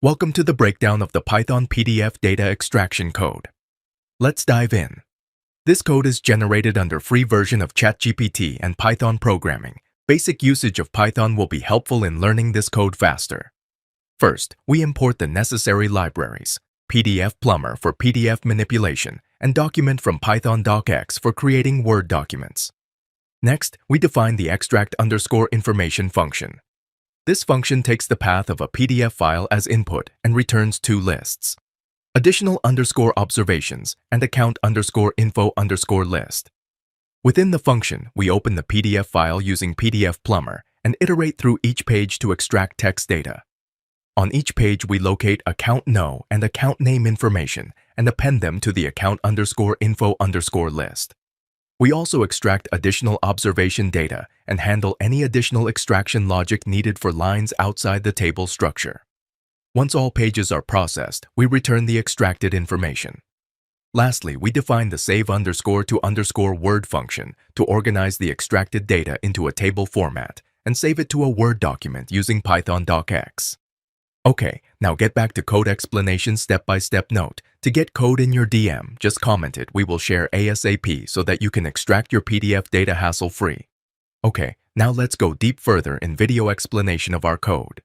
Welcome to the breakdown of the Python PDF data extraction code. Let's dive in. This code is generated under free version of ChatGPT and Python programming. Basic usage of Python will be helpful in learning this code faster. First, we import the necessary libraries, PDF Plumber for PDF manipulation, and document from Python docx for creating Word documents. Next, we define the extract_information function. This function takes the path of a PDF file as input and returns two lists: additional underscore observations and account underscore info underscore list. Within the function, we open the PDF file using PDF Plumber and iterate through each page to extract text data. On each page, we locate account no and account name information and append them to the account underscore info underscore list. We also extract additional observation data and handle any additional extraction logic needed for lines outside the table structure. Once all pages are processed, we return the extracted information. Lastly, we define the save_to_Word function to organize the extracted data into a table format and save it to a Word document using Python docx. Okay, now get back to code explanation step-by-step note. To get code in your DM, just comment it. We will share ASAP so that you can extract your PDF data hassle-free. Okay, now let's go deep further in video explanation of our code.